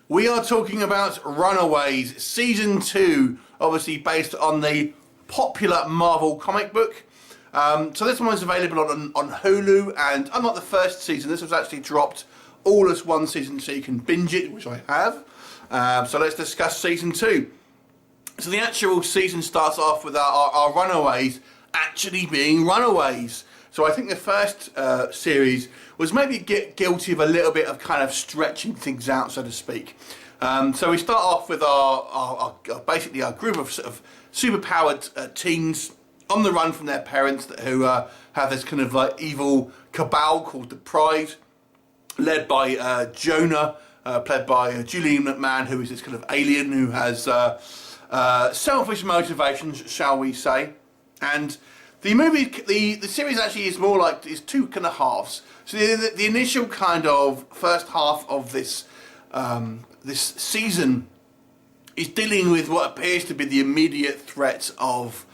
We are talking about Runaways Season 2, obviously based on the popular Marvel comic book. So this one is available on Hulu, and unlike the first season, this was actually dropped all as one season, so you can binge it, which I have. So let's discuss Season 2. So the actual season starts off with our Runaways actually being Runaways. So I think the first series was maybe guilty of a little bit of kind of stretching things out, so to speak. So we start off with basically our group of sort of superpowered teens on the run from their parents who have this kind of like evil cabal called the Pride, led by Jonah, played by Julian McMahon, who is this kind of alien who has selfish motivations, shall we say. And the series actually is more like, it's two kind of halves. So the initial kind of first half of this this season is dealing with what appears to be the immediate threat of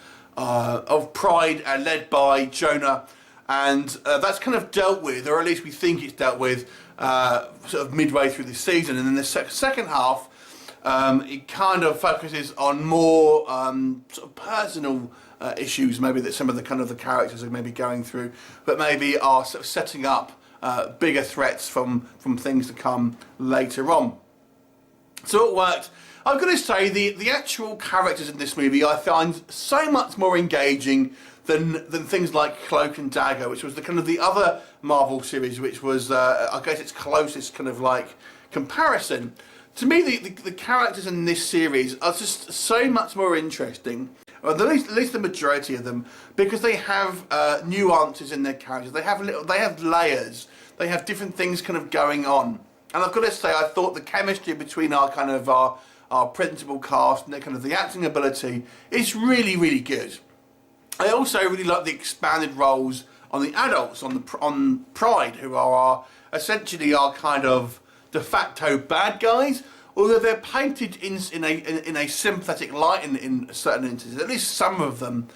Pride, led by Jonah, and that's kind of dealt with, or at least we think it's dealt with, sort of midway through the season. And then the second half, it kind of focuses on more sort of personal issues, maybe that some of the characters are maybe going through, but maybe are sort of setting up bigger threats from things to come later on. So it worked. I've got to say, the actual characters in this movie I find so much more engaging than things like Cloak and Dagger, which was the other Marvel series, which was I guess its closest kind of like comparison. To me, the characters in this series are just so much more interesting, or at least the majority of them, because they have nuances in their characters. They have layers. They have different things kind of going on. And I've got to say, I thought the chemistry between our principal cast and the acting ability is really, really good. I also really like the expanded roles on the adults, on Pride, who are essentially our kind of de facto bad guys, although they're painted in a sympathetic light in certain instances, at least some of them.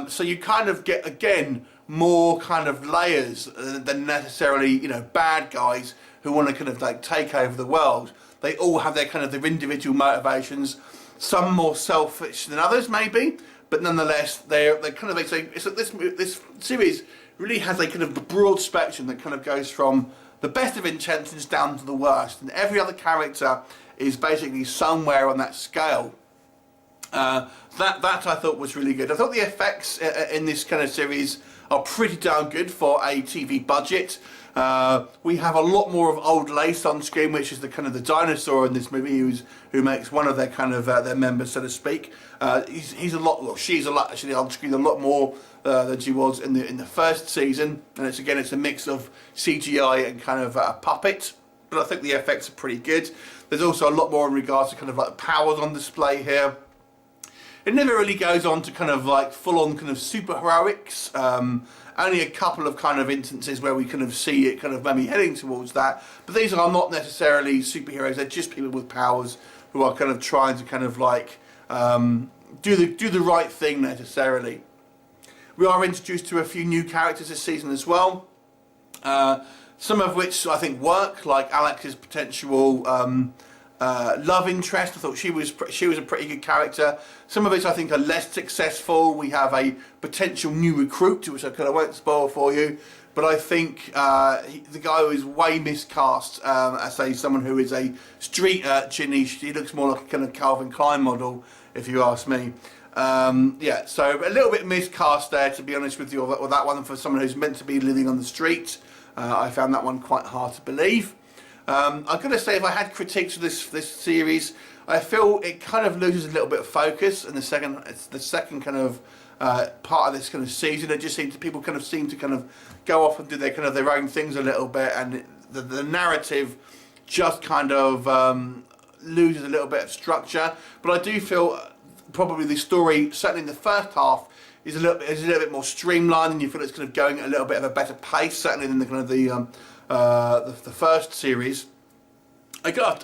So you kind of get, again, more kind of layers than necessarily, bad guys who want to kind of like take over the world. They all have their their individual motivations, some more selfish than others maybe, but nonetheless this series really has a kind of broad spectrum that kind of goes from the best of intentions down to the worst, and every other character is basically somewhere on that scale. That I thought was really good. I thought the effects in this kind of series are pretty darn good for a TV budget. We have a lot more of Old Lace on screen, which is the dinosaur in this movie, who makes one of their their members, so to speak. She's a lot actually on screen, a lot more than she was in the first season, and it's a mix of CGI and a puppet. But I think the effects are pretty good. There's also a lot more in regards to powers on display here. It never really goes on to full-on super heroics. Only a couple of instances where we see it maybe heading towards that. But these are not necessarily superheroes. They're just people with powers who are trying to do the right thing necessarily. We are introduced to a few new characters this season as well. Some of which I think work, like Alex's potential love interest. I thought she was a pretty good character. Some of which I think are less successful. We have a potential new recruit, which I won't spoil for you, but I think the guy who is way miscast as someone who is a street urchin. He looks more like a Calvin Klein model, if you ask me. Yeah, so a little bit miscast there, to be honest with you, with that one, for someone who's meant to be living on the street. I found that one quite hard to believe. I've got to say, if I had critiques of this series, I feel it loses a little bit of focus in the second part of this season. It just seems people seem to go off and do their own things a little bit, and the narrative just loses a little bit of structure. But I do feel probably the story, certainly in the first half, is a little bit more streamlined, and you feel it's going at a little bit of a better pace, certainly than the first series.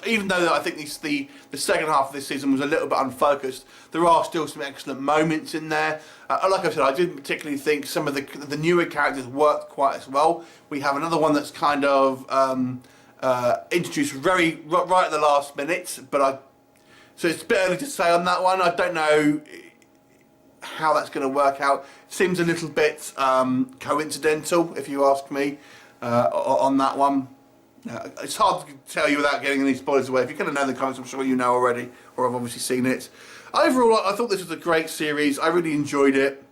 Even though I think the second half of this season was a little bit unfocused, there are still some excellent moments in there. Like I said, I didn't particularly think some of the newer characters worked quite as well. We have another one that's introduced right at the last minute, so it's a bit early to say on that one. I don't know how that's going to work out. Seems a little bit coincidental, if you ask me, on that one. It's hard to tell you without getting any spoilers away. If you kind of know the comics, I'm sure you know already, or have obviously seen it. Overall, I thought this was a great series. I really enjoyed it.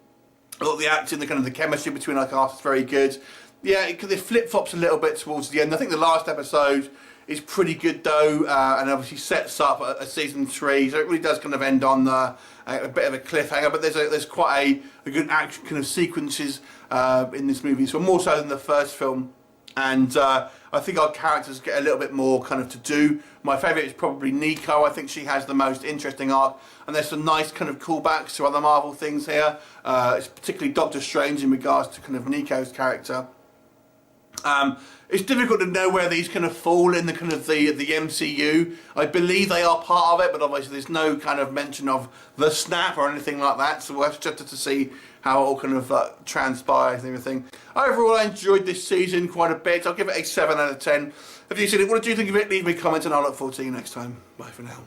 I thought the acting, the chemistry between our cast is very good. Yeah, it flip-flops a little bit towards the end. I think the last episode is pretty good though, and obviously sets up a season 3, so it really does kind of end on a bit of a cliffhanger. But there's quite a good action kind of sequences in this movie, so more so than the first film. And I think our characters get a little bit more kind of to do. My favourite is probably Nico. I think she has the most interesting arc, and there's some nice kind of callbacks to other Marvel things here. It's particularly Doctor Strange in regards to kind of Nico's character. It's difficult to know where these kind of fall in the kind of the MCU. I believe they are part of it, but obviously there's no kind of mention of the snap or anything like that, so we'll have to see how it all kind of transpires and everything. Overall, I enjoyed this season quite a bit. I'll give it a 7 out of 10. Have you seen it? What did you think of it? Leave me a comment and I'll look forward to you next time. Bye for now.